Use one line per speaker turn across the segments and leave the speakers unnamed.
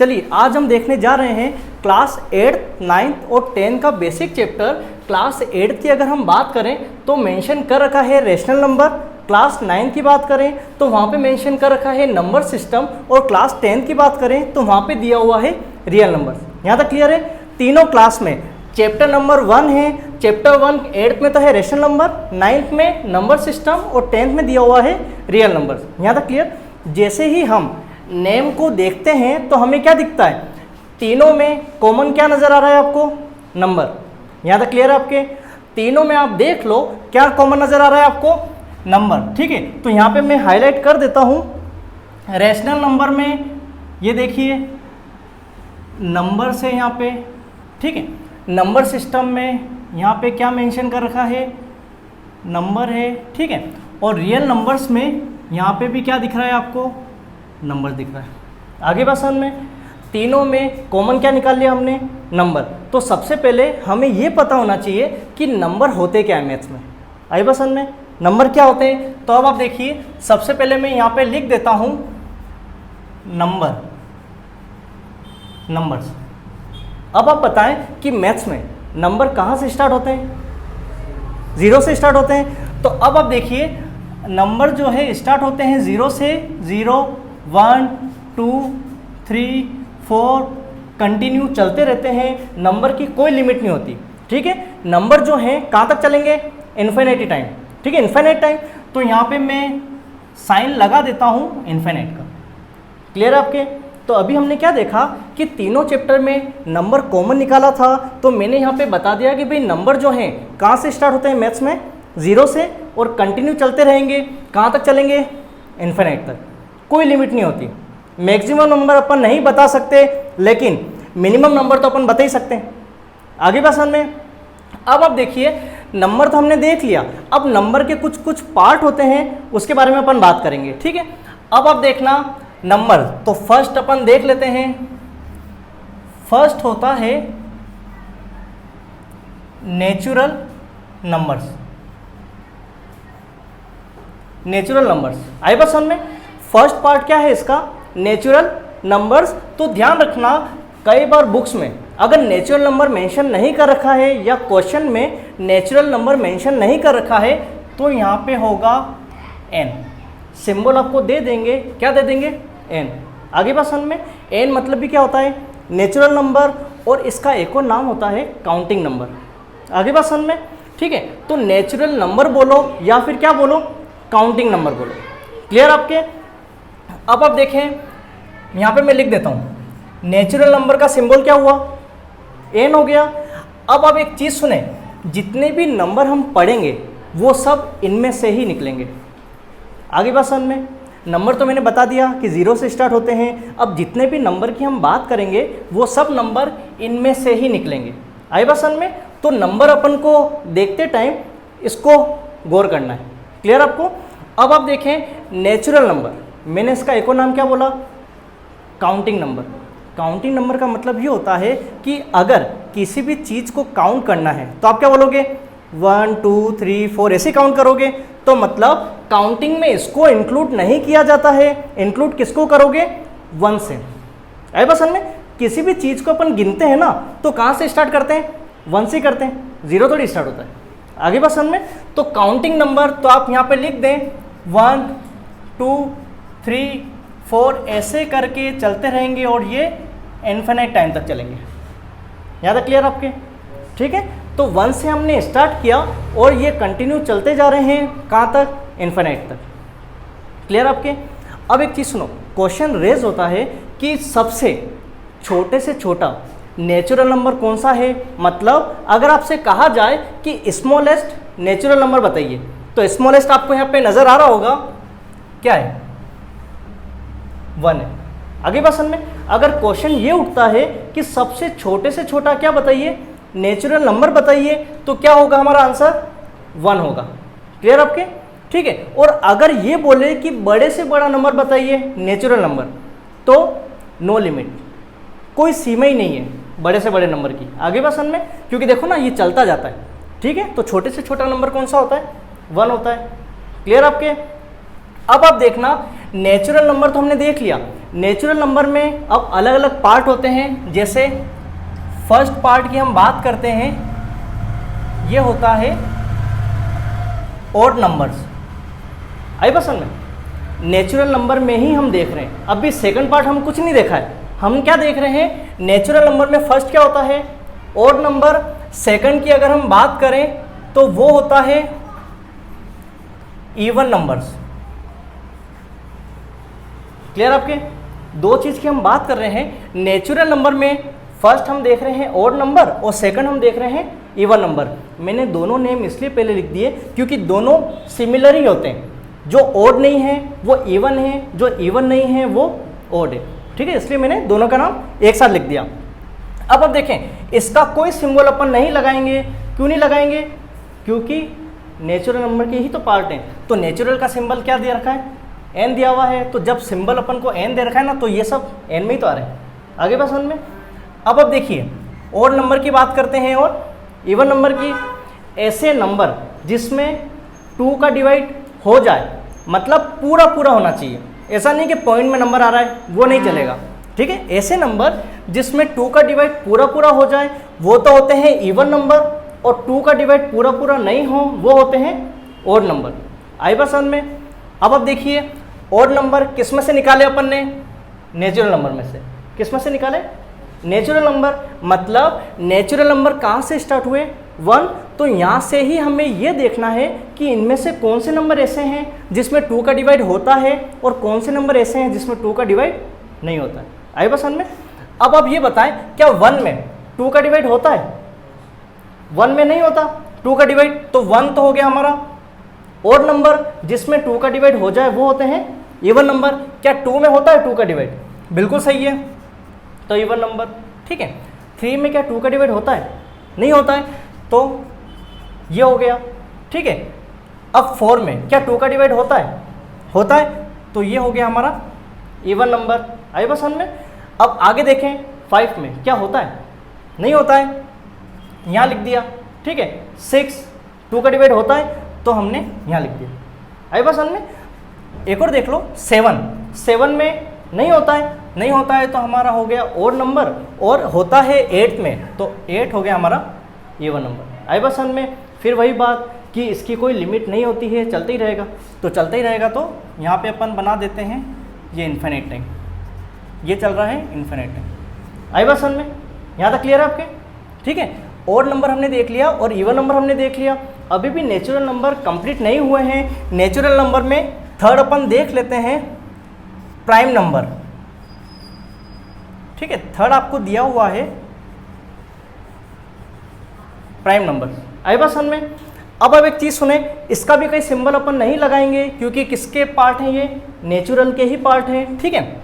चलिए आज हम देखने जा रहे हैं क्लास 8, 9 और 10 का बेसिक चैप्टर। क्लास 8 की अगर हम बात करें तो मेंशन कर रखा है रेशनल नंबर। क्लास 9 की बात करें तो वहाँ पे मेंशन कर रखा है नंबर सिस्टम, और क्लास 10 की बात करें तो वहाँ पे दिया हुआ है रियल नंबर। यहाँ तक क्लियर है? तीनों क्लास में चैप्टर नंबर 1 है, चैप्टर 1 8th में तो है रेशनल नंबर, 9th में नंबर सिस्टम और 10th में दिया हुआ है रियल नंबर। यहाँ तक क्लियर? जैसे ही हम नेम को देखते हैं तो हमें क्या दिखता है? तीनों में कॉमन क्या नज़र आ रहा है आपको? नंबर। यहाँ तक क्लियर है आपके? तीनों में आप देख लो क्या कॉमन नज़र आ रहा है आपको? नंबर। ठीक है, तो यहाँ पे मैं हाईलाइट कर देता हूँ। रेशनल नंबर में ये देखिए नंबर से यहाँ पे, ठीक है, नंबर सिस्टम में यहाँ पे क्या मेंशन कर रखा है? नंबर है, ठीक है। और रियल नंबर्स में यहाँ पे भी क्या दिख रहा है आपको? नंबर दिख रहा है। आगे बात समझ में? तीनों में कॉमन क्या निकाल लिया हमने? नंबर। तो सबसे पहले हमें ये पता होना चाहिए कि नंबर होते क्या है मैथ्स में। आई बात समझ में? नंबर क्या होते हैं? तो अब आप देखिए, सबसे पहले मैं यहाँ पे लिख देता हूँ नंबर, नंबर्स। अब आप बताएं कि मैथ्स में नंबर कहाँ से स्टार्ट होते हैं? 0 से स्टार्ट होते हैं। तो अब आप देखिए नंबर जो है स्टार्ट होते हैं 0 से। 0 1 2 3 4 कंटिन्यू चलते रहते हैं। नंबर की कोई लिमिट नहीं होती। ठीक है, नंबर जो है कहाँ तक चलेंगे? Infinity time. ठीक है, इन्फिनिट टाइम। तो यहाँ पे मैं साइन लगा देता हूँ इन्फिनिट का। क्लियर है आपके? तो अभी हमने क्या देखा कि तीनों चैप्टर में नंबर कॉमन निकाला था। तो मैंने यहाँ पे बता दिया कि भाई नंबर जो हैं कहाँ से स्टार्ट होते हैं मैथ्स में? 0 से, और कंटिन्यू चलते रहेंगे। कहाँ तक चलेंगे? इन्फिनिट तक। कोई लिमिट नहीं होती। मैक्सिमम नंबर अपन नहीं बता सकते, लेकिन मिनिमम नंबर तो अपन बता ही सकते हैं। आगे बात समझ में? अब आप देखिए नंबर तो हमने देख लिया, अब नंबर के कुछ कुछ पार्ट होते हैं उसके बारे में अपन बात करेंगे। ठीक है, अब आप देखना नंबर, तो फर्स्ट अपन देख लेते हैं। फर्स्ट होता है natural numbers. Natural numbers I बात समझ में? फर्स्ट पार्ट क्या है इसका? Natural numbers. तो ध्यान रखना, कई बार बुक्स में अगर नेचुरल नंबर मेंशन नहीं कर रखा है या क्वेश्चन में नेचुरल नंबर मेंशन नहीं कर रखा है तो यहाँ पे होगा n। सिंबल आपको दे देंगे, क्या दे देंगे? n। आगे बात समझ में? n मतलब भी क्या होता है? नेचुरल नंबर, और इसका एक और नाम होता है काउंटिंग नंबर। आगे बात समझ में? ठीक है, तो नेचुरल नंबर बोलो या फिर क्या बोलो? काउंटिंग नंबर बोलो। क्लियर आपके? अब आप देखें, यहाँ पे मैं लिख देता हूँ नेचुरल नंबर का सिंबल क्या हुआ? n हो गया। अब आप एक चीज़ सुने, जितने भी नंबर हम पढ़ेंगे वो सब इनमें से ही निकलेंगे। आगे बात समझ में? नंबर तो मैंने बता दिया कि 0 से स्टार्ट होते हैं। अब जितने भी नंबर की हम बात करेंगे वो सब नंबर इनमें से ही निकलेंगे। आई बात समझ में? तो नंबर अपन को देखते टाइम इसको गौर करना है। क्लियर आपको? अब आप देखें नेचुरल नंबर, मैंने इसका एक और नाम क्या बोला? Counting number. काउंटिंग नंबर का मतलब ये होता है कि अगर किसी भी चीज़ को काउंट करना है तो आप क्या बोलोगे? 1 2 3 4 ऐसे काउंट करोगे। तो मतलब काउंटिंग में इसको इंक्लूड नहीं किया जाता है। इंक्लूड किसको करोगे? 1 से। आई बात समझ में? किसी भी चीज़ को अपन गिनते हैं ना तो कहाँ से स्टार्ट करते हैं? 1 से करते हैं, 0 थोड़ी स्टार्ट होता है। आगे बात समझ में? तो काउंटिंग नंबर तो आप यहाँ पे लिख दें 1 2 3 4 ऐसे करके चलते रहेंगे और ये इन्फिनिट टाइम तक चलेंगे। यहाँ तक क्लियर आपके? ठीक है, तो 1 से हमने स्टार्ट किया और ये कंटिन्यू चलते जा रहे हैं कहाँ तक? इन्फिनिट तक। क्लियर आपके? अब एक चीज़ सुनो, क्वेश्चन रेज होता है कि सबसे छोटे से छोटा नेचुरल नंबर कौन सा है? मतलब अगर आपसे कहा जाए कि स्मॉलेस्ट नेचुरल नंबर बताइए, तो स्मॉलेस्ट आपको यहाँ पे नज़र आ रहा होगा, क्या है? 1 है। आगे बात समझ में? अगर क्वेश्चन ये उठता है कि सबसे छोटे से छोटा क्या बताइए? नेचुरल नंबर बताइए, तो क्या होगा हमारा आंसर? 1 होगा। क्लियर आपके? ठीक है, और अगर ये बोले कि बड़े से बड़ा नंबर बताइए नेचुरल नंबर, तो नो लिमिट, कोई सीमा ही नहीं है बड़े से बड़े नंबर की। आगे बात समझ में? क्योंकि देखो ना ये चलता जाता है। ठीक है, तो छोटे से छोटा नंबर कौन सा होता है? 1 होता है। क्लियर आपके? अब आप देखना नेचुरल नंबर तो हमने देख लिया। नेचुरल नंबर में अब अलग अलग पार्ट होते हैं। जैसे फर्स्ट पार्ट की हम बात करते हैं, ये होता है ऑड नंबर्स। आई बात समझ में? नेचुरल नंबर में ही हम देख रहे हैं। अभी सेकंड पार्ट हम कुछ नहीं देखा है, हम क्या देख रहे हैं, नेचुरल नंबर में फर्स्ट क्या होता है, ऑड नंबर। सेकंड की अगर हम बात करें तो वो होता है इवन नंबर्स। क्लियर आपके? दो चीज की हम बात कर रहे हैं। नेचुरल नंबर में फर्स्ट हम देख रहे हैं ऑड नंबर और सेकंड हम देख रहे हैं इवन नंबर। मैंने दोनों नेम इसलिए पहले लिख दिए क्योंकि दोनों सिमिलर ही होते हैं। जो ऑड नहीं है वो इवन है, जो इवन नहीं है वो ऑड है। ठीक है, इसलिए मैंने दोनों का नाम एक साथ लिख दिया। अब देखें, इसका कोई सिंबल अपन नहीं लगाएंगे। क्यों नहीं लगाएंगे? क्योंकि नेचुरल नंबर के ही तो पार्ट हैं। तो नेचुरल का सिंबल क्या दे रखा है, एन दिया हुआ है। तो जब सिंबल अपन को एन दे रखा है ना, तो ये सब एन में ही तो आ रहे हैं। आगे बात समझ में? अब देखिए, ऑड नंबर की बात करते हैं और इवन नंबर की। ऐसे नंबर जिसमें 2 का डिवाइड हो जाए, मतलब पूरा पूरा होना चाहिए। ऐसा नहीं कि पॉइंट में नंबर आ रहा है, वो नहीं चलेगा। ठीक है, ऐसे नंबर जिसमें 2 का डिवाइड पूरा पूरा हो जाए वो तो होते हैं इवन नंबर, और 2 का डिवाइड पूरा पूरा नहीं हो वो होते हैं ऑड नंबर। आई बात समझ में? अब देखिए, ऑड नंबर किस में से निकाले अपन ने, नेचुरल नंबर में से। किस में से निकाले, नेचुरल नंबर। मतलब नेचुरल नंबर कहाँ से स्टार्ट हुए, 1। तो यहाँ से ही हमें ये देखना है कि इनमें से कौन से नंबर ऐसे हैं जिसमें 2 का डिवाइड होता है और कौन से नंबर ऐसे हैं जिसमें 2 का डिवाइड नहीं होता है। आई बात समझ में? अब आप ये बताएं, क्या 1 में 2 का डिवाइड होता है? 1 में नहीं होता 2 का डिवाइड, तो 1 तो हो गया हमारा ऑड नंबर। जिसमें 2 का डिवाइड हो जाए वो होते हैं इवन नंबर। क्या 2 में होता है 2 का डिवाइड? बिल्कुल सही है, तो इवन नंबर। ठीक है, 3 में क्या 2 का डिवाइड होता है? नहीं होता है, तो ये हो गया। ठीक है, अब 4 में क्या 2 का डिवाइड होता है? होता है, तो ये हो गया हमारा इवन नंबर। आई बात समझ में? अब आगे देखें, 5 में क्या होता है? नहीं होता है, यहाँ लिख दिया। ठीक है, 6 2 का डिवाइड होता है, तो हमने यहाँ लिख दिया। आई बात समझ में? एक और देख लो, 7 में नहीं होता है। नहीं होता है तो हमारा हो गया ऑड नंबर, और होता है 8 में, तो 8 हो गया हमारा इवन नंबर। आई बात समझ में? फिर वही बात कि इसकी कोई लिमिट नहीं होती है, चलते ही रहेगा। तो चलते ही रहेगा, तो यहाँ पे अपन बना देते हैं ये इन्फिनिट टाइम। ये चल रहा है इन्फिनिट टाइम। आई बात समझ में? यहाँ तक क्लियर है आपके? ठीक है, ऑड नंबर हमने देख लिया और इवन नंबर हमने देख लिया। अभी भी नेचुरल नंबर कंप्लीट नहीं हुए हैं। नेचुरल नंबर में थर्ड अपन देख लेते हैं, प्राइम नंबर। ठीक है, थर्ड आपको दिया हुआ है प्राइम नंबर। आई बात समझ में? अब एक चीज़ सुने, इसका भी कोई सिंबल अपन नहीं लगाएंगे क्योंकि किसके पार्ट हैं ये, नेचुरल के ही पार्ट हैं। ठीक है,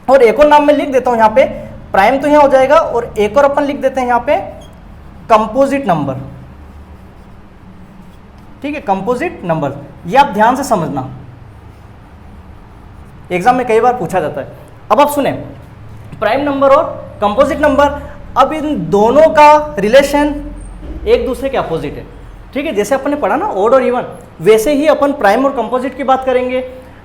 और एक और नाम मैं लिख देता हूँ यहाँ पे, प्राइम तो यहाँ हो जाएगा, और एक और अपन लिख देते हैं यहाँ पे कंपोजिट नंबर। ठीक है, कंपोजिट नंबर, ये आप ध्यान से समझना, एग्जाम में कई बार पूछा जाता है। अब आप सुने, प्राइम नंबर और कंपोजिट नंबर, अब इन दोनों का रिलेशन एक दूसरे के अपोजिट है। ठीक है, जैसे अपन ने पढ़ा ना ऑड और इवन, वैसे ही अपन प्राइम और कंपोजिट की बात करेंगे।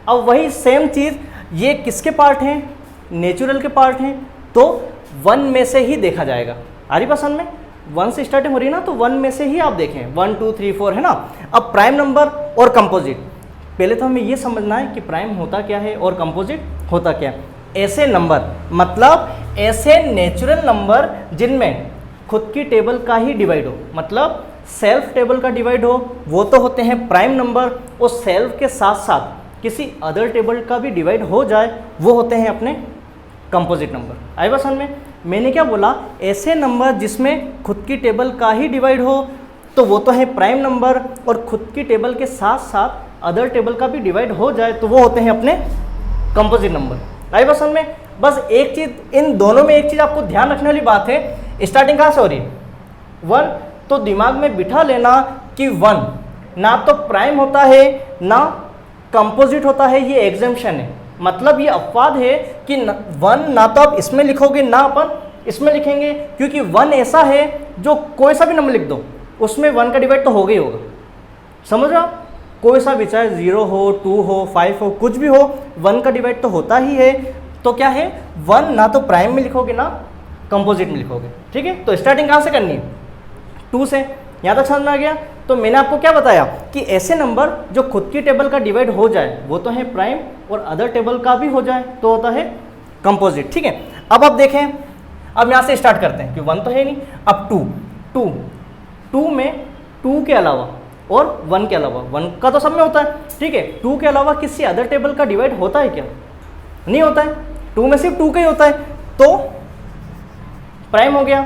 अब वही सेम चीज़, ये किसके पार्ट हैं, नेचुरल के पार्ट हैं, तो 1 में से ही देखा जाएगा। आ रही पसंद में? 1 से स्टार्टिंग हो रही है ना, तो 1 में से ही आप देखें, 1 2 3 4 है ना। अब प्राइम नंबर और कंपोजिट, पहले तो हमें ये समझना है कि प्राइम होता क्या है और कंपोजिट होता क्या है। ऐसे नंबर, मतलब ऐसे नेचुरल नंबर जिनमें खुद की टेबल का ही डिवाइड हो, मतलब सेल्फ टेबल का डिवाइड हो, वो तो होते हैं प्राइम नंबर, और सेल्फ के साथ साथ किसी अदर टेबल का भी डिवाइड हो जाए वो होते हैं अपने कंपोजिट नंबर। आई बात समझ में? मैंने क्या बोला, ऐसे नंबर जिसमें खुद की टेबल का ही डिवाइड हो तो वो तो है प्राइम नंबर, और खुद की टेबल के साथ साथ अदर टेबल का भी डिवाइड हो जाए तो वो होते हैं अपने कंपोजिट नंबर। आई बात समझ में? बस एक चीज़, इन दोनों में एक चीज़ आपको ध्यान रखने वाली बात है, स्टार्टिंग कहाँ से हो रही है, 1, तो दिमाग में बिठा लेना कि 1 ना तो प्राइम होता है ना कंपोजिट होता है, ये एग्जाम्पशन है। मतलब ये अपवाद है कि 1 ना तो आप इसमें लिखोगे ना अपन इसमें लिखेंगे, क्योंकि 1 ऐसा है जो कोई सा भी नंबर लिख दो उसमें 1 का डिवाइड तो होगा ही होगा। समझ रहे हो? कोई सा भी, चाहे 0 हो, 2 हो, 5 हो, कुछ भी हो, 1 का डिवाइड तो होता ही है। तो क्या है, 1 ना तो प्राइम में लिखोगे ना कंपोजिट में लिखोगे, ठीक है। तो स्टार्टिंग कहाँ से करनी है, 2 से। यहाँ तक समझ में आ गया। तो मैंने आपको क्या बताया कि ऐसे नंबर जो खुद की टेबल का डिवाइड हो जाए वो तो है प्राइम, और अदर टेबल का भी हो जाए तो होता है कंपोजिट, ठीक है। अब आप देखें, अब यहाँ से स्टार्ट करते हैं कि 1 तो है नहीं, अब 2 में 2 के अलावा और 1 के अलावा, 1 का तो सब में होता है, ठीक है। 2 के अलावा किसी अदर टेबल का डिवाइड होता है क्या, नहीं होता है। 2 में सिर्फ 2 का ही होता है, तो प्राइम हो गया।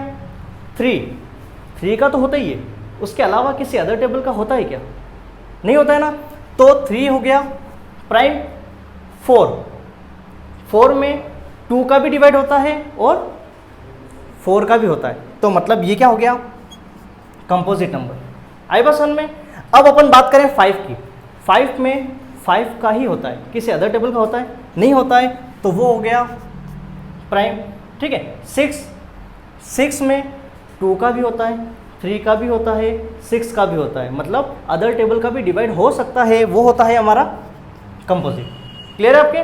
3 का तो होता ही है, उसके अलावा किसी अदर टेबल का होता है क्या, नहीं होता है ना। तो 3 हो गया प्राइम। 4 में 2 का भी डिवाइड होता है और 4 का भी होता है, तो मतलब ये क्या हो गया, कंपोजिट नंबर। आई बात समझ में। अब अपन बात करें 5 की। 5 में 5 का ही होता है, किसी अदर टेबल का होता है, नहीं होता है, तो वो हो गया प्राइम, ठीक है। 6 में 2 का भी होता है, 3 का भी होता है, 6 का भी होता है, मतलब अदर टेबल का भी डिवाइड हो सकता है, वो होता है हमारा कंपोजिट। क्लियर है आपके।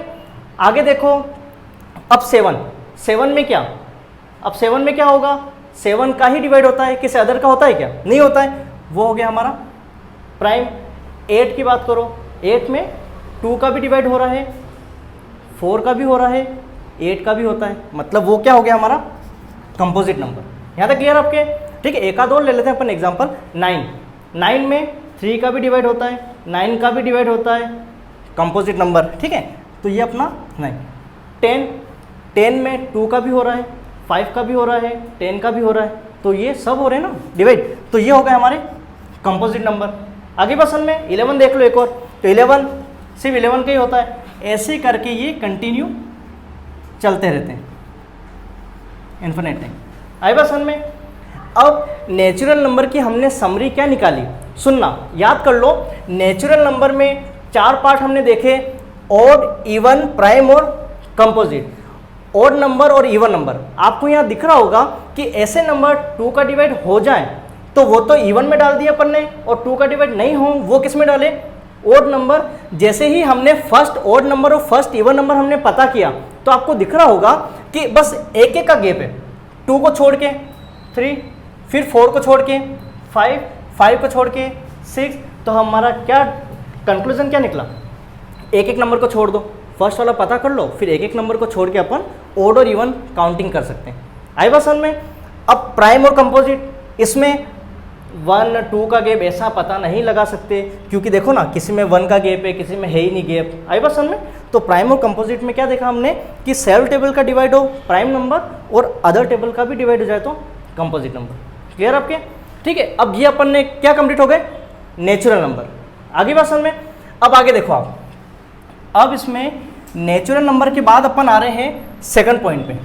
आगे देखो, अब 7 में क्या, अब 7 में क्या होगा, 7 का ही डिवाइड होता है, किसी अदर का होता है क्या, नहीं होता है, वो हो गया हमारा प्राइम। 8 की बात करो, 8 में 2 का भी डिवाइड हो रहा है, 4 का भी हो रहा है, 8 का भी होता है, मतलब वो क्या हो गया हमारा कंपोजिट नंबर। यहाँ तक क्लियर आपके, ठीक है। एक आध और ले लेते हैं अपन एग्जांपल। 9 में 3 का भी डिवाइड होता है, 9 का भी डिवाइड होता है, कंपोजिट नंबर, ठीक है। तो ये अपना 9। 10 में 2 का भी हो रहा है, 5 का भी हो रहा है, 10 का भी हो रहा है, तो ये सब हो रहे हैं ना डिवाइड, तो ये हो गए हमारे कंपोजिट नंबर। आगे पसंद में 11 देख लो एक और, तो 11 सिर्फ 11 का ही होता है, ऐसे करके ये कंटिन्यू चलते रहते हैं इन्फिनिट टाइम। आई बात समझ में। अब नेचुरल नंबर की हमने समरी क्या निकाली, सुनना, याद कर लो। नेचुरल नंबर में 4 पार्ट हमने देखे, ऑड, इवन, प्राइम और कंपोजिट। ऑड नंबर और इवन नंबर, आपको यहाँ दिख रहा होगा कि ऐसे नंबर 2 का डिवाइड हो जाए तो वो तो इवन में डाल दिया अपन ने, और 2 का डिवाइड नहीं हो वो किस में डाले, ऑड नंबर। जैसे ही हमने फर्स्ट ऑड नंबर और फर्स्ट इवन नंबर हमने पता किया, तो आपको दिख रहा होगा कि बस एक एक का गैप है, 2 को छोड़ के 3, फिर 4 को छोड़ के 5 को छोड़ के 6, तो हमारा क्या कंक्लूजन क्या निकला, एक एक नंबर को छोड़ दो, फर्स्ट वाला पता कर लो, फिर एक एक नंबर को छोड़ के अपन ऑड और इवन काउंटिंग कर सकते हैं। आई बात समझ में। अब प्राइम और कंपोजिट, इसमें 1 2 का गैप ऐसा पता नहीं लगा सकते, क्योंकि देखो ना, किसी में 1 का गैप है, किसी में है ही नहीं गैप। आई बात समझ में। तो प्राइम और कंपोजिट में क्या देखा हमने कि सेल्फ टेबल का डिवाइड हो प्राइम नंबर, और अदर टेबल का भी डिवाइड हो जाए तो कंपोजिट नंबर। क्लियर आपके, ठीक है। अब ये अपन ने क्या कंप्लीट हो गए, नेचुरल नंबर। आगे बात समझ में। अब आगे देखो आप, अब इसमें नेचुरल नंबर के बाद अपन आ रहे हैं सेकंड पॉइंट पे।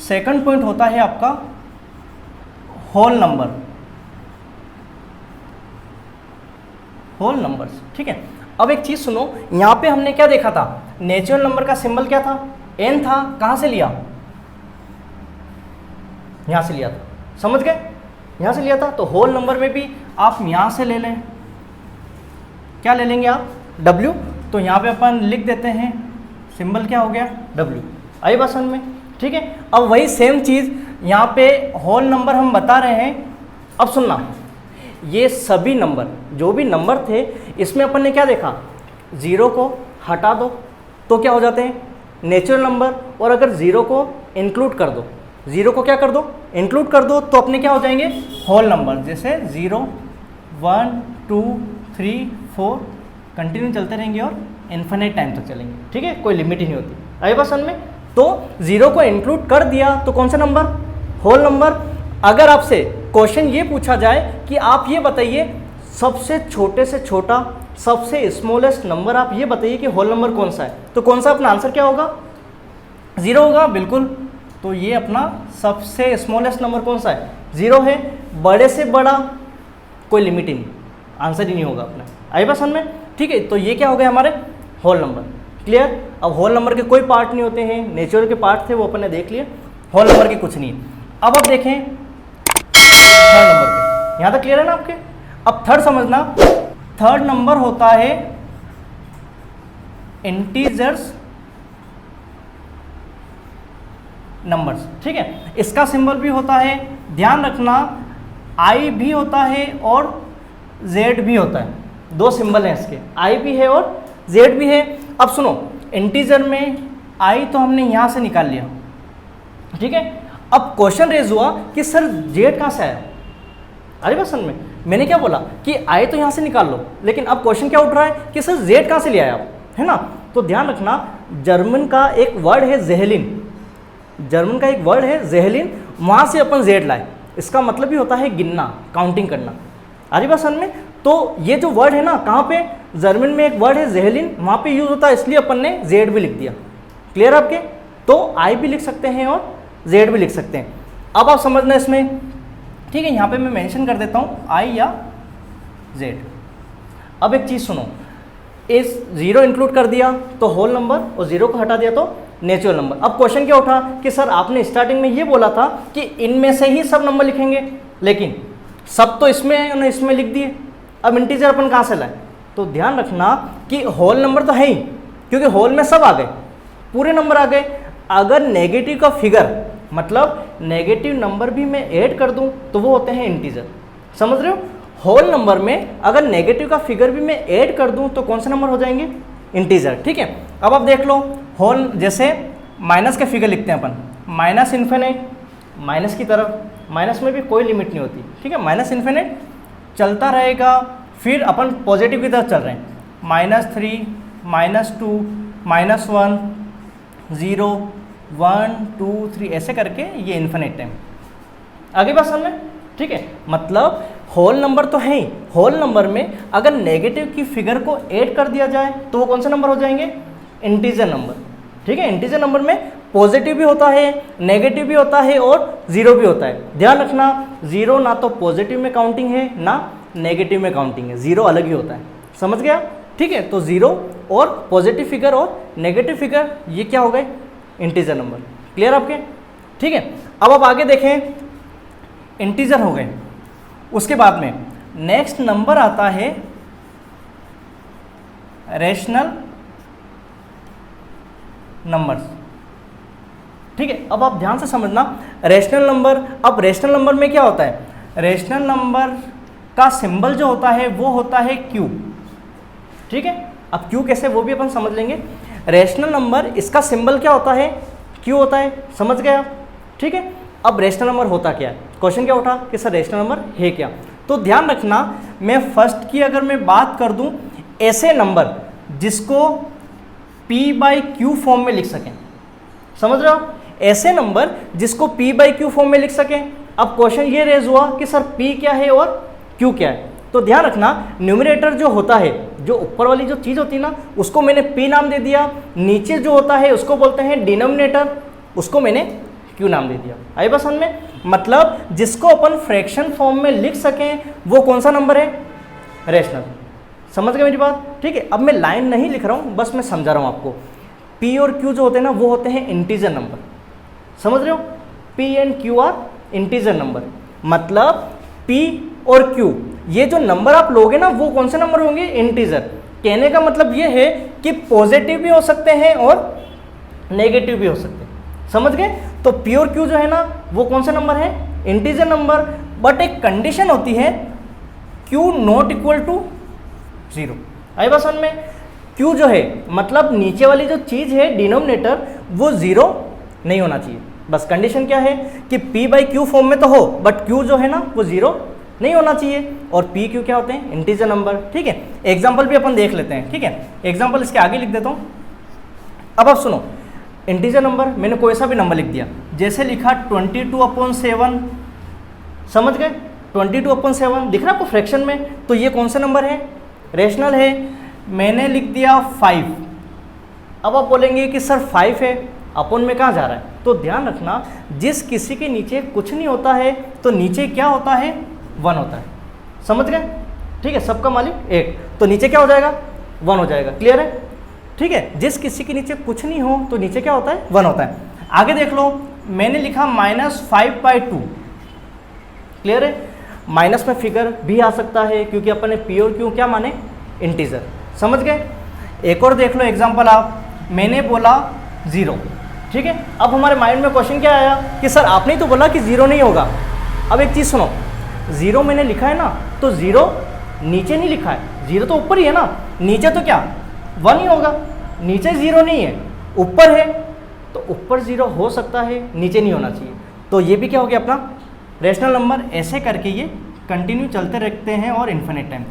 सेकंड पॉइंट होता है आपका होल नंबर, होल नंबर्स, ठीक है। अब एक चीज सुनो, यहां पे हमने क्या देखा था, नेचुरल नंबर का सिंबल क्या था, n था। कहां से लिया, यहां से लिया था, समझ गए, यहां से लिया था। तो होल नंबर में भी आप यहां से ले लें, क्या ले लेंगे आप, w। तो यहाँ पे अपन लिख देते हैं, सिंबल क्या हो गया, w। आई बात समझ में, ठीक है। अब वही सेम चीज़ यहाँ पे होल नंबर हम बता रहे हैं। अब सुनना, ये सभी नंबर, जो भी नंबर थे, इसमें अपन ने क्या देखा, 0 को हटा दो तो क्या हो जाते हैं नेचुरल नंबर, और अगर 0 को इंक्लूड कर दो, 0 को क्या कर दो, इंक्लूड कर दो, तो अपने क्या हो जाएंगे होल नंबर। जैसे 0 1 2 3 4 कंटिन्यू चलते रहेंगे और इन्फिनिट टाइम तक चलेंगे, ठीक है, कोई लिमिट ही नहीं होती। आई बात समझ में। तो 0 को इंक्लूड कर दिया तो कौन सा नंबर, होल नंबर। अगर आपसे क्वेश्चन ये पूछा जाए कि आप ये बताइए सबसे छोटे से छोटा, सबसे स्मॉलेस्ट नंबर आप ये बताइए कि होल नंबर कौन सा है, तो कौन सा अपना आंसर क्या होगा, 0 होगा, बिल्कुल। तो ये अपना सबसे स्मॉलेस्ट नंबर कौन सा है, 0 है। बड़े से बड़ा कोई लिमिट ही नहीं, आंसर ही नहीं होगा अपना। आई बात समझ में, ठीक है। तो ये क्या हो गए हमारे होल नंबर। क्लियर। अब होल नंबर के कोई पार्ट नहीं होते हैं, नेचुरल के पार्ट थे वो अपन ने देख लिए, होल नंबर के कुछ नहीं है। अब आप देखें थर्ड नंबर पे, यहाँ तक क्लियर है ना आपके। अब थर्ड समझना, थर्ड नंबर होता है इंटीजर्स नंबर्स, ठीक है। इसका सिंबल भी होता है, ध्यान रखना, आई भी होता है और जेड भी होता है, दो सिंबल हैं इसके, आई भी है और जेड भी है। अब सुनो, इंटीजर में आई तो हमने यहां से निकाल लिया, ठीक है। अब क्वेश्चन रेज हुआ कि सर जेड कहां से आया। अरे बस सुन में मैंने क्या बोला कि आई तो यहां से निकाल लो, लेकिन अब क्वेश्चन क्या उठ रहा है कि सर जेड कहां से ले आया आप, है ना। तो ध्यान रखना, जर्मन का एक वर्ड है जेहलिन, जर्मन का एक वर्ड है जेहलिन, वहां से अपन जेड लाए। इसका मतलब भी होता है गिनना, काउंटिंग करना। अरे बस सुन में, तो ये जो वर्ड है ना, कहाँ पे, जर्मन में एक वर्ड है जेहलिन, वहां पे यूज होता है, इसलिए अपन ने जेड भी लिख दिया। क्लियर आपके, तो आई भी लिख सकते हैं और जेड भी लिख सकते हैं। अब आप समझना इसमें, ठीक है। यहाँ पे मैं मेंशन कर देता हूँ आई या जेड। अब एक चीज़ सुनो, इस जीरो इंक्लूड कर दिया तो होल नंबर, और जीरो को हटा दिया तो नेचुरल नंबर। अब क्वेश्चन क्या उठा कि सर आपने स्टार्टिंग में ये बोला था कि इनमें से ही सब नंबर लिखेंगे, लेकिन सब तो इसमें इसमें लिख दिए, अब इंटीजर अपन कहाँ से लाए। तो ध्यान रखना कि होल नंबर तो है ही, क्योंकि होल में सब आ गए, पूरे नंबर आ गए। अगर नेगेटिव का फिगर, मतलब नेगेटिव नंबर भी मैं ऐड कर दूं तो वो होते हैं इंटीजर, समझ रहे हो। होल नंबर में अगर नेगेटिव का फिगर भी मैं ऐड कर दूं तो कौन से नंबर हो जाएंगे, इंटीजर, ठीक है। अब आप देख लो, होल जैसे माइनस के फिगर लिखते हैं अपन, माइनस इन्फिनिट, माइनस की तरफ, माइनस में भी कोई लिमिट नहीं होती, ठीक है, माइनस इन्फिनिट चलता रहेगा। फिर अपन पॉजिटिव की तरफ चल रहे हैं, -3, -2, -1, 0, 1, 2, 3 ऐसे करके ये इन्फिनिट टाइम आगे बात समझ में, ठीक है। मतलब होल नंबर तो है ही, होल नंबर में अगर नेगेटिव की फिगर को ऐड कर दिया जाए तो वो कौन से नंबर हो जाएंगे, इंटीजर नंबर, ठीक है। इंटीजर नंबर में पॉजिटिव भी होता है, नेगेटिव भी होता है और जीरो भी होता है। ध्यान रखना, जीरो ना तो पॉजिटिव में काउंटिंग है ना नेगेटिव में काउंटिंग है, जीरो अलग ही होता है, समझ गया, ठीक है। तो जीरो और पॉजिटिव फिगर और नेगेटिव फिगर ये क्या हो गए, इंटीजर नंबर। क्लियर आपके, ठीक है। अब आप आगे देखें, इंटीजर हो गए, उसके बाद में नेक्स्ट नंबर आता है रेशनल नंबर्स, ठीक है। अब आप ध्यान से समझना, रेशनल नंबर, अब रेशनल नंबर में क्या होता है, रेशनल नंबर का सिंबल जो होता है वो होता है क्यू, ठीक है। अब क्यू कैसे वो भी अपन समझ लेंगे। रेशनल नंबर इसका सिंबल क्या होता है, क्यू होता है, समझ गए आप, ठीक है। अब रेशनल नंबर होता क्या है, क्वेश्चन क्या उठा कि सर रेशनल नंबर है क्या। तो ध्यान रखना, मैं फर्स्ट की अगर मैं बात कर दूं, ऐसे नंबर जिसको p/q फॉर्म में लिख सकें, समझ रहे हो, ऐसे नंबर जिसको p/q फॉर्म में लिख सकें। अब क्वेश्चन ये रेज हुआ कि सर p क्या है और q क्या है। तो ध्यान रखना, न्यूमरेटर जो होता है, जो ऊपर वाली जो चीज़ होती है ना, उसको मैंने p नाम दे दिया, नीचे जो होता है उसको बोलते हैं डिनोमिनेटर, उसको मैंने q नाम दे दिया। आई बस समझ में, मतलब जिसको अपन फ्रैक्शन फॉर्म में लिख सकें वो कौन सा नंबर है, रेशनल। समझ गए मेरी बात, ठीक है। अब मैं लाइन नहीं लिख रहा हूँ, बस मैं समझा रहा हूँ आपको। p और q जो होते हैं ना वो होते हैं इंटीजर नंबर, समझ रहे हो, p and q are integer number. मतलब p और q ये जो नंबर आप लोगे ना वो कौन से नंबर होंगे, इंटीजर। कहने का मतलब ये है कि पॉजिटिव भी हो सकते हैं और नेगेटिव भी हो सकते हैं, समझ गए। तो p और q जो है ना वो कौन सा नंबर है, इंटीजर नंबर। बट एक कंडीशन होती है, q नॉट इक्वल टू 0। आई बात समझ में, q जो है मतलब नीचे वाली जो चीज़ है डिनोमिनेटर वो 0 नहीं होना चाहिए। बस कंडीशन क्या है कि p/q फॉर्म में तो हो, बट q जो है ना वो 0 नहीं होना चाहिए। और p q क्या होते हैं, इंटीजर नंबर, ठीक है। एग्जाम्पल भी अपन देख लेते हैं, ठीक है। एग्जाम्पल इसके आगे लिख देता हूँ। अब आप सुनो, इंटीजर नंबर मैंने कोई सा भी नंबर लिख दिया, जैसे लिखा 22/7, समझ गए, 22/7 दिख रहा है आपको फ्रैक्शन में, तो ये कौन सा नंबर है, रेशनल है। मैंने लिख दिया 5। अब आप बोलेंगे कि सर 5 है, अपन में कहाँ जा रहा है। तो ध्यान रखना, जिस किसी के नीचे कुछ नहीं होता है तो नीचे क्या होता है, 1 होता है, समझ गए, ठीक है। सबका मालिक एक, तो नीचे क्या हो जाएगा, 1 हो जाएगा। क्लियर है, ठीक है। जिस किसी के नीचे कुछ नहीं हो तो नीचे क्या होता है, 1 होता है। आगे देख लो, मैंने लिखा -5/2, क्लियर है। माइनस में फिगर भी आ सकता है, क्योंकि अपन ने पी और क्यू क्या माने, इंटीजर। समझ गए। एक और देख लो एग्जांपल आप, मैंने बोला 0, ठीक है। अब हमारे माइंड में क्वेश्चन क्या आया कि सर आपने तो बोला कि 0 नहीं होगा। अब एक चीज़ सुनो, 0 मैंने लिखा है ना, तो 0 नीचे नहीं लिखा है, 0 तो ऊपर ही है ना, नीचे तो क्या 1 ही होगा, नीचे 0 नहीं है, ऊपर है, तो ऊपर 0 हो सकता है, नीचे नहीं होना चाहिए। तो ये भी क्या हो गया अपना रेशनल नंबर। ऐसे करके ये कंटिन्यू चलते रहते हैं और इन्फिनिट टाइम।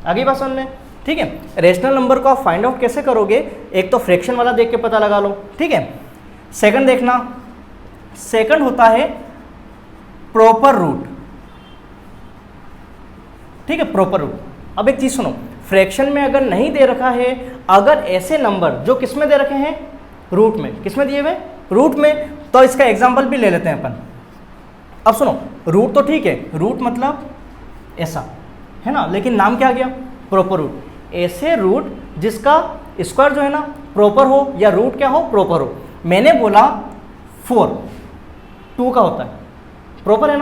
आगे बात समझ में, ठीक है। रेशनल नंबर को आप फाइंड आउट कैसे करोगे, एक तो फ्रैक्शन वाला देख के पता लगा लो, ठीक है। सेकंड देखना, सेकंड होता है प्रॉपर रूट, ठीक है, प्रॉपर रूट। अब एक चीज सुनो, फ्रैक्शन में अगर नहीं दे रखा है, अगर ऐसे नंबर जो किस में दे रखे हैं, रूट में, किस में दिए हुए, रूट में, तो इसका एग्जांपल भी ले लेते हैं अपन। अब सुनो, रूट तो ठीक है, रूट मतलब ऐसा है ना, लेकिन नाम क्या आ गया, प्रॉपर रूट। ऐसे रूट जिसका स्क्वायर जो है ना प्रॉपर हो, या रूट क्या हो, प्रॉपर हो। मैंने बोला 4 2 का होता है, प्रॉपर है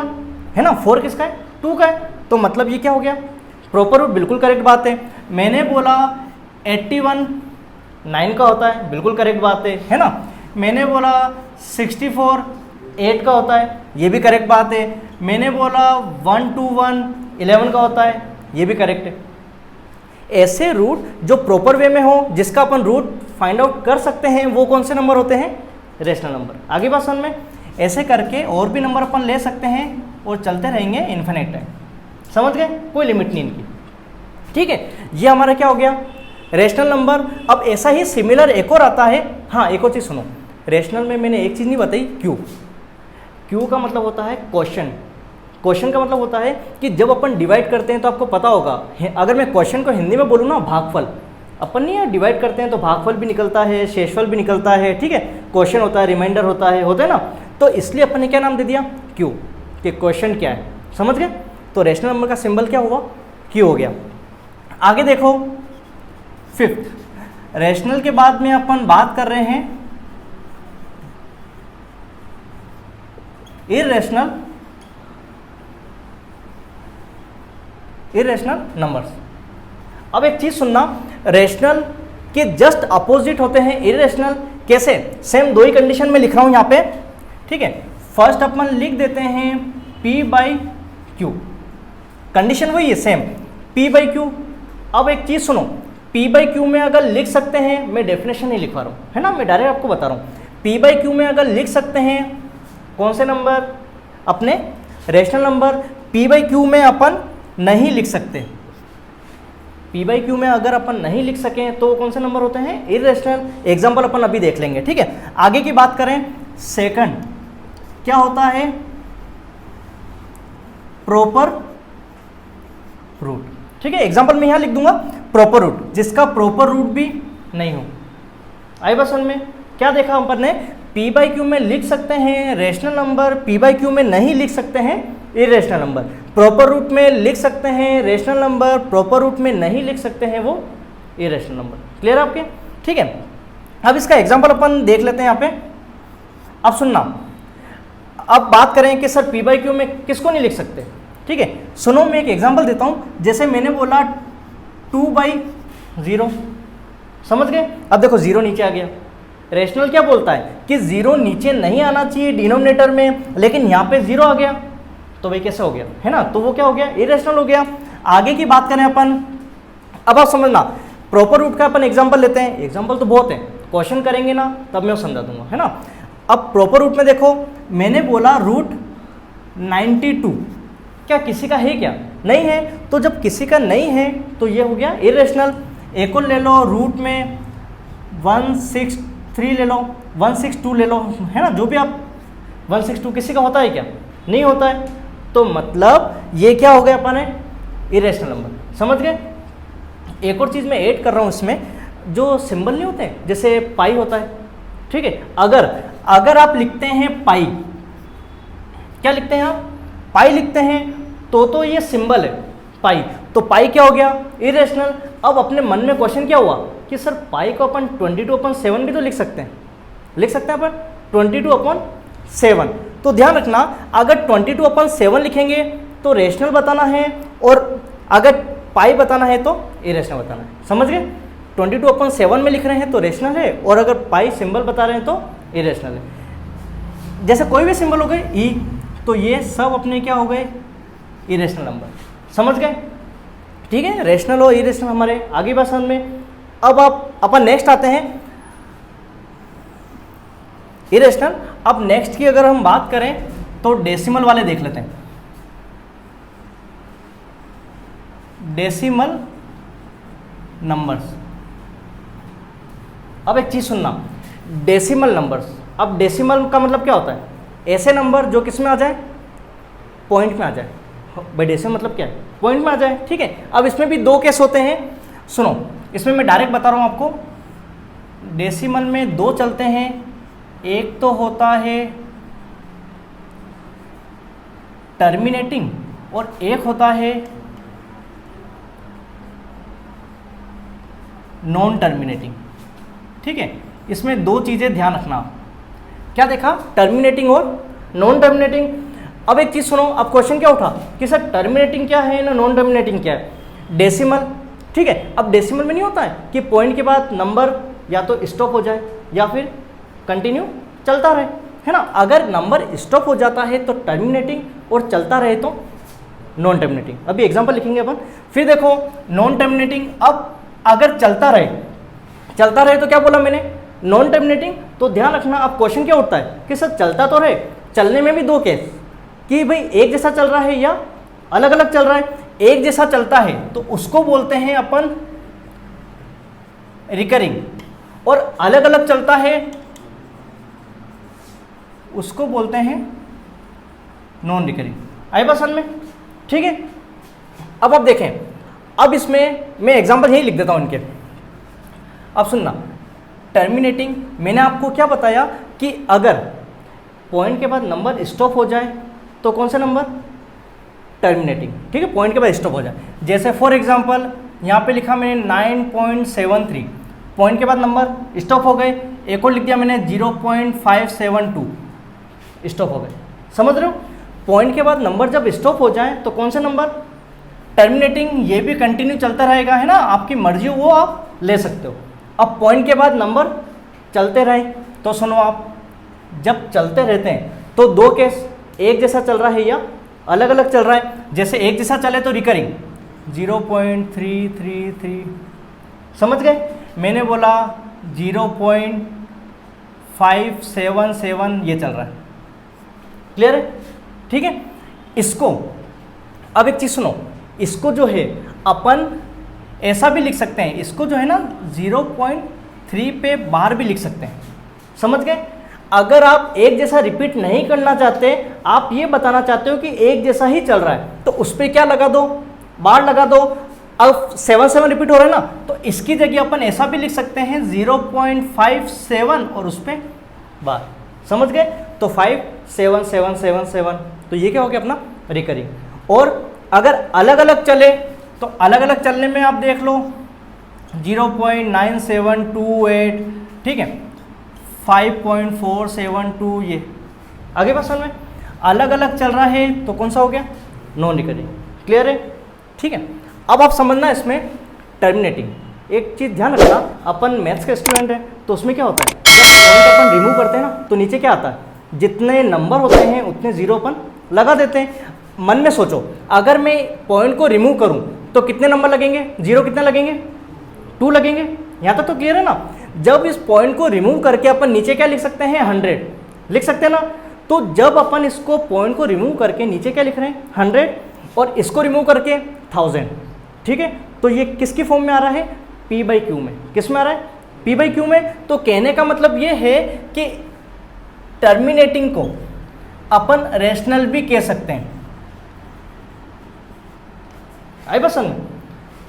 ना, 4 किसका है, 2 का है, तो मतलब ये क्या हो गया, प्रॉपर रूट। बिल्कुल करेक्ट बात है। मैंने बोला 81 9 का होता है, बिल्कुल करेक्ट बात है ना। मैंने बोला 64 8 का होता है, ये भी करेक्ट बात है। मैंने बोला 121 11 का होता है, ये भी करेक्ट है। ऐसे रूट जो प्रॉपर वे में हो, जिसका अपन रूट फाइंड आउट कर सकते हैं, वो कौन से नंबर होते हैं, रेशनल नंबर। आगे बात समझ में। ऐसे करके और भी नंबर अपन ले सकते हैं और चलते रहेंगे इन्फिनिट टाइम। समझ गए, कोई लिमिट नहीं इनकी, ठीक है। ये हमारा क्या हो गया, रेशनल नंबर। अब ऐसा ही सिमिलर एक और आता है। हाँ, एक और चीज़ सुनो, रेशनल में मैंने एक चीज़ नहीं बताई, क्यू का मतलब होता है क्वेश्चन। क्वेश्चन का मतलब होता है कि जब अपन डिवाइड करते हैं, तो आपको पता होगा, अगर मैं क्वेश्चन को हिंदी में बोलूँ ना, भागफल, अपन नहीं डिवाइड करते हैं तो भागफल भी निकलता है, शेषफल भी निकलता है, ठीक है। क्वेश्चन होता है, रिमाइंडर होता है ना। तो इसलिए अपन ने क्या नाम दे दिया, क्यू, कि क्वेश्चन क्या है। समझ गए। तो रेशनल नंबर का सिंबल क्या हुआ, क्यू हो गया। आगे देखो, फिफ्थ रेशनल के बाद में अपन बात कर रहे हैं इररेशनल नंबर्स। अब एक चीज सुनना, रेशनल के जस्ट अपोजिट होते हैं इररेशनल। कैसे, सेम दो ही कंडीशन में लिख रहा हूं यहां पे, ठीक है। फर्स्ट अपन लिख देते हैं P/Q, कंडीशन वही है सेम, P/Q। अब एक चीज सुनो, P/Q में अगर लिख सकते हैं, मैं डेफिनेशन नहीं लिखवा रहा हूं, है ना, मैं डायरेक्ट आपको बता रहा हूं। P/Q में अगर लिख सकते हैं कौन से नंबर, अपने रेशनल नंबर। P/Q में अपन नहीं लिख सकते, P/Q में अगर अपन नहीं लिख सकें तो कौन से नंबर होते हैं, इररेशनल। एग्जांपल अपन अभी देख लेंगे, ठीक है। आगे की बात करें, सेकंड क्या होता है, प्रॉपर रूट, ठीक है। एग्जांपल में यहां लिख दूंगा प्रॉपर रूट, जिसका प्रॉपर रूट भी नहीं हो। आई बात समझ में। क्या देखा अपन ने, P/Q में लिख सकते हैं रेशनल नंबर, P/Q में नहीं लिख सकते हैं इररेशनल नंबर। प्रॉपर रूट में लिख सकते हैं रेशनल नंबर, प्रॉपर रूट में नहीं लिख सकते हैं वो इररेशनल नंबर। क्लियर आपके, ठीक है। अब इसका एग्जांपल अपन देख लेते हैं यहाँ पे। अब सुनना, अब बात करें कि सर P/Q में किसको नहीं लिख सकते, ठीक है। सुनो, मैं एक एग्जांपल देता हूँ। जैसे मैंने बोला 2/0, समझ गए। अब देखो 0 नीचे आ गया। रेशनल क्या बोलता है कि 0 नीचे नहीं आना चाहिए डिनोमिनेटर में, लेकिन यहाँ पे 0 आ गया, तो भाई कैसे हो गया, है ना, तो वो क्या हो गया, इररेशनल हो गया। आगे की बात करें अपन, अब आप समझना, प्रॉपर रूट का अपन एग्जांपल लेते हैं। एग्जांपल तो बहुत है, क्वेश्चन करेंगे ना तब मैं समझा दूंगा, है ना। अब प्रॉपर रूट में देखो, मैंने बोला √92, क्या किसी का है, क्या नहीं है। तो जब किसी का नहीं है तो ये हो गया इररेशनल। एक और ले लो, रूट में 163 ले लो, 162 ले लो, है ना, जो भी आप 162 किसी का होता है क्या, नहीं होता है, तो मतलब ये क्या हो गया अपने इररेशनल नंबर। समझ गए। एक और चीज़ मैं ऐड कर रहा हूँ इसमें, जो सिंबल नहीं होते हैं, जैसे पाई होता है, ठीक है। अगर आप लिखते हैं पाई, क्या लिखते हैं आप, पाई लिखते हैं, तो ये सिंबल है पाई, तो पाई क्या हो गया, इररेशनल। अब अपने मन में क्वेश्चन क्या हुआ कि सर पाई को अपन 22/7 भी तो लिख सकते हैं, अपन 22/7। तो ध्यान रखना, अगर 22/7 लिखेंगे तो रेशनल बताना है, और अगर पाई बताना है तो इरेशनल बताना है। समझ गए? 22 अपन 7 में लिख रहे हैं तो रेशनल है, और अगर पाई सिंबल बता रहे हैं तो इरेशनल है। जैसे कोई भी सिंबल हो गए ई, तो ये सब अपने क्या हो गए, इरेशनल नंबर। समझ गए? ठीक है, रेशनल और इरेशनल हमारे आगे भाषण में। अब आप अपन नेक्स्ट आते हैं इरेशनल। अब नेक्स्ट की अगर हम बात करें तो डेसिमल वाले देख लेते हैं। Decimal numbers. अब एक चीज सुनना, डेसिमल नंबर्स। अब डेसिमल का मतलब क्या होता है? ऐसे नंबर जो किस में आ जाए, पॉइंट में आ जाए। भाई डेसिमल मतलब क्या है? पॉइंट में आ जाए। ठीक है, अब इसमें भी दो केस होते हैं। सुनो, इसमें मैं डायरेक्ट बता रहा हूं आपको। डेसिमल में दो चलते हैं, एक तो होता है टर्मिनेटिंग और एक होता है नॉन टर्मिनेटिंग। ठीक है, इसमें दो चीज़ें ध्यान रखना। क्या देखा? टर्मिनेटिंग और नॉन टर्मिनेटिंग। अब एक चीज़ सुनो, अब क्वेश्चन क्या उठा कि सर टर्मिनेटिंग क्या है ना नॉन टर्मिनेटिंग क्या है? डेसिमल। ठीक है, अब डेसिमल में नहीं होता है कि पॉइंट के बाद नंबर या तो स्टॉप हो जाए या फिर कंटिन्यू चलता रहे, है ना। अगर नंबर स्टॉप हो जाता है तो टर्मिनेटिंग और चलता रहे तो नॉन टर्मिनेटिंग। अभी एग्जांपल लिखेंगे अपन। फिर देखो नॉन टर्मिनेटिंग, अब अगर चलता रहे तो क्या बोला मैंने? Non terminating. तो ध्यान रखना, अब क्वेश्चन क्या उठता है कि सर चलता तो रहे, चलने में भी दो केस कि भाई एक जैसा चल रहा है या अलग अलग चल रहा है। एक जैसा चलता है तो उसको बोलते हैं अपन रिकरिंग, और अलग अलग चलता है उसको बोलते हैं नॉन रिकरिंग। आए बात समझ में? ठीक है, अब आप देखें, अब इसमें मैं एग्जांपल यही लिख देता हूं इनके। अब सुनना, टर्मिनेटिंग मैंने आपको क्या बताया कि अगर पॉइंट के बाद नंबर स्टॉप हो जाए तो कौन सा नंबर? टर्मिनेटिंग। ठीक है, पॉइंट के बाद स्टॉप हो जाए। जैसे फॉर एग्जांपल यहाँ पे लिखा मैंने 9.73, पॉइंट के बाद नंबर स्टॉप हो गए। एक और लिख दिया मैंने 0.572, स्टॉप हो गए। समझ रहे हो? पॉइंट के बाद नंबर जब स्टॉप हो जाए तो कौन सा नंबर? टर्मिनेटिंग। ये भी कंटिन्यू चलता रहेगा, है ना, आपकी मर्जी, वो आप ले सकते हो। अब पॉइंट के बाद नंबर चलते रहे तो सुनो, आप जब चलते रहते हैं तो दो केस, एक जैसा चल रहा है या अलग अलग चल रहा है। जैसे एक जैसा चले तो रिकरिंग 0.333, समझ गए? मैंने बोला 0.577 ये चल रहा है। क्लियर है? ठीक है, इसको अब एक चीज़ सुनो, इसको जो है अपन ऐसा भी लिख सकते हैं, इसको जो है ना 0.3 पे बार भी लिख सकते हैं। समझ गए? अगर आप एक जैसा रिपीट नहीं करना चाहते, आप ये बताना चाहते हो कि एक जैसा ही चल रहा है, तो उस पर क्या लगा दो? बार लगा दो। अब 7 रिपीट हो रहा है ना, तो इसकी जगह अपन ऐसा भी लिख सकते हैं 0.57 और उस पर बार। समझ गए? तो 57777, तो ये क्या हो गया अपना रिकरिंग। और अगर अलग अलग चले तो अलग अलग चलने में आप देख लो 0.9728, ठीक है, 5.472, ये आगे बात समझ में? अलग अलग चल रहा है तो कौन सा हो गया? Non recurring. क्लियर है? ठीक है, अब आप समझना इसमें टर्मिनेटिंग। एक चीज़ ध्यान रखना, अपन मैथ्स के स्टूडेंट हैं तो उसमें क्या होता है, जब पॉइंट अपन रिमूव करते हैं ना तो नीचे क्या आता है, जितने नंबर होते हैं उतने जीरो अपन लगा देते हैं। मन में सोचो, अगर मैं पॉइंट को रिमूव करूं तो कितने नंबर लगेंगे? जीरो कितने लगेंगे? 2 लगेंगे। यहाँ तक तो क्लियर है ना? जब इस पॉइंट को रिमूव करके अपन नीचे क्या लिख सकते हैं? 100 लिख सकते हैं ना। तो जब अपन इसको पॉइंट को रिमूव करके नीचे क्या लिख रहे हैं? 100, और इसको रिमूव करके 1000। ठीक है, तो ये किसकी फॉर्म में आ रहा है? P/Q में। किस में आ रहा है? P/Q में। तो कहने का मतलब ये है कि टर्मिनेटिंग को अपन रेशनल भी कह सकते हैं। आई बस समझ?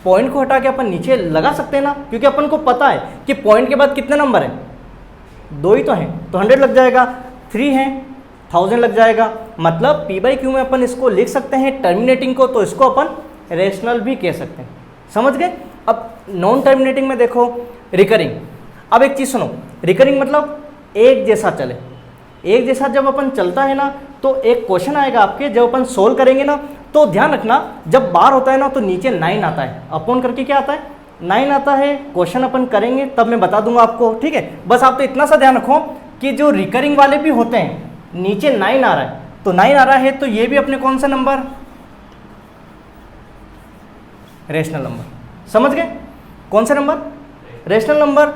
पॉइंट को हटा के अपन नीचे लगा सकते हैं ना, क्योंकि अपन को पता है कि पॉइंट के बाद कितने नंबर हैं? 2 ही तो हैं, तो 100 लग जाएगा। 3 हैं, 1000 लग जाएगा। मतलब P/Q में अपन इसको लिख सकते हैं टर्मिनेटिंग को, तो इसको अपन रेशनल भी कह सकते हैं। समझ गए? अब नॉन टर्मिनेटिंग में देखो रिकरिंग। अब एक चीज़ सुनो, रिकरिंग मतलब एक जैसा चले। एक जैसा जब अपन चलता है ना तो एक क्वेश्चन आएगा आपके, जब अपन सोल्व करेंगे ना तो ध्यान रखना जब बार होता है ना तो नीचे 9 आता है, अपॉन करके क्या आता है 9 आता है। क्वेश्चन अपन करेंगे तब मैं बता दूंगा आपको, ठीक है। बस आप तो इतना सा ध्यान रखो कि जो रिकरिंग वाले भी होते हैं नीचे 9 आ रहा है, तो 9 आ रहा है तो ये भी अपने कौन सा नंबर, रेशनल नंबर। समझ गए कौन सा number, rational number.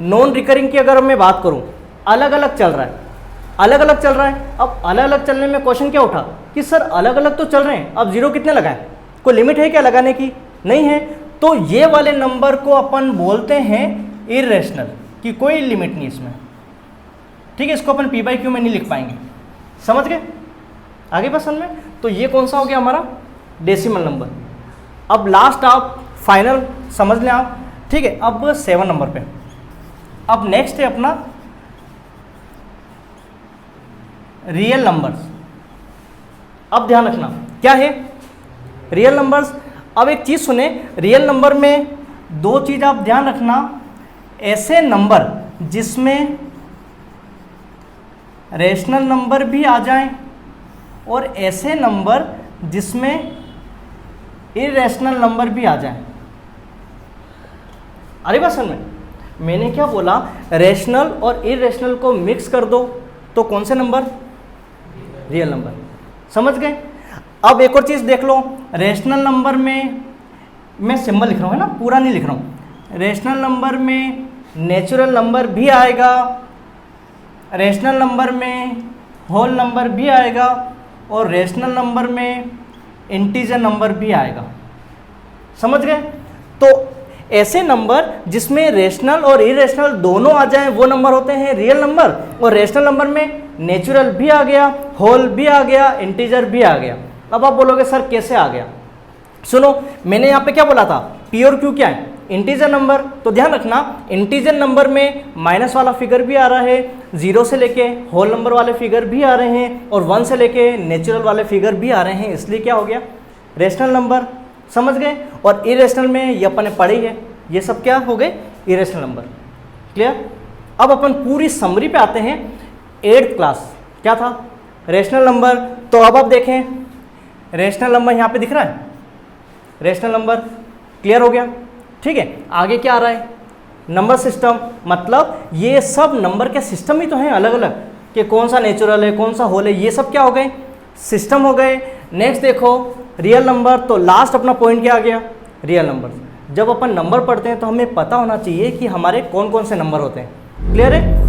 Non recurring की अगर मैं बात करूं, अलग अलग चल रहा है, अलग अलग चल रहा है। अब अलग अलग चलने में क्वेश्चन क्या उठा कि सर अलग अलग तो चल रहे हैं, अब जीरो कितने लगाएं, कोई लिमिट है क्या लगाने की, नहीं है। तो ये वाले नंबर को अपन बोलते हैं इर्रेशनल, कि कोई लिमिट नहीं इसमें, ठीक है। इसको अपन पी बाई क्यू में नहीं लिख पाएंगे, समझ गए आगे बस में। तो ये कौन सा हो गया हमारा डेसिमल नंबर। अब लास्ट आप फाइनल समझ लें आप, ठीक है। अब 7 नंबर पे, अब नेक्स्ट है अपना रियल नंबर्स। अब ध्यान रखना क्या है रियल नंबर्स। अब एक चीज सुने, रियल नंबर में 2 चीज आप ध्यान रखना, ऐसे नंबर जिसमें रेशनल नंबर भी आ जाएं और ऐसे नंबर जिसमें इरेशनल नंबर भी आ जाएं। अरे बस में मैंने क्या बोला, रेशनल और इरेशनल को मिक्स कर दो तो कौन से नंबर, रियल नंबर। समझ गए। अब एक और चीज देख लो, रेशनल नंबर में मैं सिंबल लिख रहा हूँ है ना, पूरा नहीं लिख रहा हूँ। रेशनल नंबर में नेचुरल नंबर भी आएगा, रेशनल नंबर में होल नंबर भी आएगा और रेशनल नंबर में इंटीजर नंबर भी आएगा। समझ गए। तो ऐसे नंबर जिसमें रेशनल और इरेशनल दोनों आ जाएं वो नंबर होते हैं रियल नंबर, और रेशनल नंबर में नेचुरल भी आ गया, होल भी आ गया, इंटीजर भी आ गया। अब आप बोलोगे सर कैसे आ गया, सुनो मैंने यहाँ पे क्या बोला था, पी और क्यू क्या है, इंटीजर नंबर। तो ध्यान रखना इंटीजर नंबर में माइनस वाला फिगर भी आ रहा है, 0 से लेके होल नंबर वाले फिगर भी आ रहे हैं और 1 से लेके नेचुरल वाले फिगर भी आ रहे हैं, इसलिए क्या हो गया रेशनल नंबर। समझ गए। और इरेशनल में ये अपन ने पढ़ी है, ये सब क्या हो गए इरेशनल नंबर। क्लियर। अब अपन पूरी समरी पे आते हैं। 8th क्लास क्या था, रेशनल नंबर। तो अब आप देखें रेशनल नंबर यहाँ पे दिख रहा है, रेशनल नंबर क्लियर हो गया, ठीक है। आगे क्या आ रहा है, नंबर सिस्टम। मतलब ये सब नंबर के सिस्टम ही तो हैं अलग अलग, कि कौन सा नेचुरल है कौन सा होल है, ये सब क्या हो गए सिस्टम हो गए। नेक्स्ट देखो रियल नंबर। तो लास्ट अपना पॉइंट क्या आ गया, रियल नंबर। जब अपन नंबर पढ़ते हैं तो हमें पता होना चाहिए कि हमारे कौन कौन से नंबर होते हैं। क्लियर है।